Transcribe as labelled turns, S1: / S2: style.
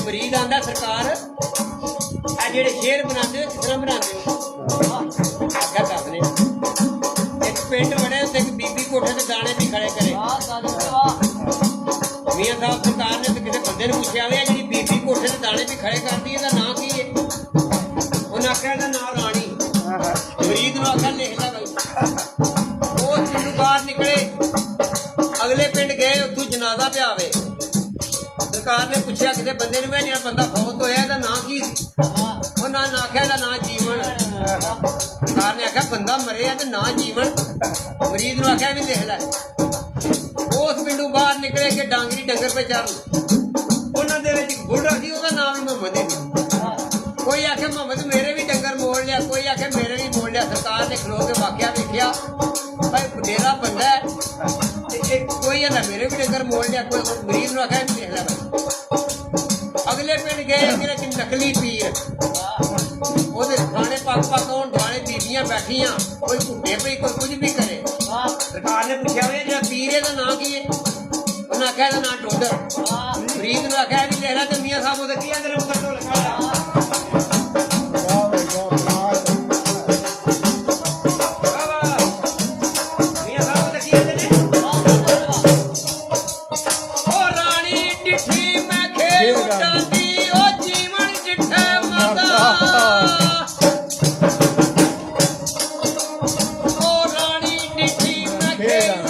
S1: ਮਰੀਦ ਆਂਦਾ ਸਰਕਾਰ ਆ ਜਿਹੜੇ ਸ਼ੇਰ ਬਣਾਉਂਦੇ ਹੋ ਕਿਸ ਤਰ੍ਹਾਂ ਬਣਾਉਂਦੇ ਹੋ ਆਗਾ ਦੱਸਨੇ ਇੱਕ ਪਿੰਡ ਬੜੇ ਉੱਤੇ ਇੱਕ ਬੀਬੀ ਕੋਠੇ ਤੇ ਦਾਣੇ ਵੀ ਖੜੇ ਕਰੇ ਮੀਆਂ ਸਾਹਿਬ ਸਰਕਾਰ ਨੇ ਤੇ ਕਿਸੇ ਬੰਦੇ ਨੂੰ ਪੁੱਛਿਆ ਵੀ ਜਿਹੜੀ ਬੀਬੀ ਕੋਠੇ ਤੇ ਦਾਣੇ ਵੀ ਖੜੇ ਕਰਦੀ ਇਹਦਾ ਨਾਂ ਕੀ ਹੈ ਉਹਨੇ ਆਖਿਆ ਇਹਦਾ ਨਾਂ ਰਾਣੀ ਮਰੀਦ ਨੂੰ ਆਖਿਆ ਲਿਖ ਲੈ ਬਈ ਉਹ ਪਿੰਡੋਂ ਬਾਹਰ ਨਿਕਲੇ ਅਗਲੇ ਪਿੰਡ ਗਏ ਉੱਥੋਂ ਜਨਾਜ਼ਾ ਪਿਆ ਵੇ ਸਰਕਾਰ ਨੇ ਪੁੱਛਿਆ ਕਿਸੇ ਬੰਦੇ ਨੂੰ ਜਿਹੜਾ ਬੰਦਾ ਫੌਤ ਹੋਇਆ ਇਹਦਾ ਨਾਂ ਕੀ ਉਹਨਾਂ ਨੇ ਆਖਿਆ ਇਹਦਾ ਨਾਂ ਜੀਵਨ ਸਰਕਾਰ ਨੇ ਆਖਿਆ ਬੰਦਾ ਮਰਿਆ ਤੇ ਨਾਂ ਜੀਵਨ ਮਰੀਜ਼ ਨੂੰ ਆਖਿਆ ਵੀ ਲਿਖ ਲੈ ਉਸ ਪਿੰਡੋਂ ਬਾਹਰ ਨਿਕਲੇ ਕਿ ਡਾਂਗਰੀ ਡੰਗਰ ਪੇ ਚਰਨ ਉਹਨਾਂ ਦੇ ਵਿੱਚ ਬੁੱਢਾ ਸੀ ਉਹਦਾ ਨਾਮ ਵੀ ਮੁਹੰਮਦ ਹੀ ਕੋਈ ਆਖੇ ਮੁਹੰਮਦ ਮੇਰੇ ਵੀ ਡੰਗਰ ਮੋੜ ਲਿਆ ਕੋਈ ਆਖੇ ਮੇਰੇ ਵੀ ਮੋੜ ਲਿਆ ਸਰਕਾਰ ਨੇ ਖਲੋ ਕੇ ਵਾਕਿਆ ਵੇਖਿਆ ਭਾਈ ਬੁਢੇਰਾ ਬੰਦਾ ਤੇ ਕੋਈ ਕਹਿੰਦਾ ਮੇਰੇ ਵੀ ਡੰਗਰ ਮੋੜ ਲਿਆ ਕੋਈ ਮਰੀਜ਼ ਨੂੰ ਆਖਿਆ ਵੀ ਲਿਖ ਲੈ ਅਗਲੇ ਪਿੰਡ ਗਏ ਜਿਹੜੇ ਨਕਲੀ ਪੀਰ ਉਹਦੇ ਖਾਣੇ ਪੱਕ ਹੋਣ ਦੁਆਲੇ ਬੀਬੀਆਂ ਬੈਠੀਆਂ ਕੋਈ ਝੁੱਟੇ ਪਈ ਕੋਈ ਕੁਝ ਵੀ ਕਰੇ ਸਰਕਾਰ ਨੇ ਪੁੱਛਿਆ ਵੀ ਜਿਹੜਾ ਪੀਰ ਇਹਦਾ ਨਾਂ ਕੀ ਹੈ ਉਹਨਾਂ ਆਖਿਆ ਇਹਦਾ ਨਾਂ ਟੋਡਰ ਮਰੀਜ਼ ਨੂੰ ਆਖਿਆ ਵੀ ਲਿਖ ਲੈ ਤੇ ਮੀਆਂ ਸਾਹਿਬ ਉਹਦੇ ਕੀ ਆਂਦੇ ਨੇ ਮੁਕੱਦੋ ਲਿਖਾ
S2: Yeah.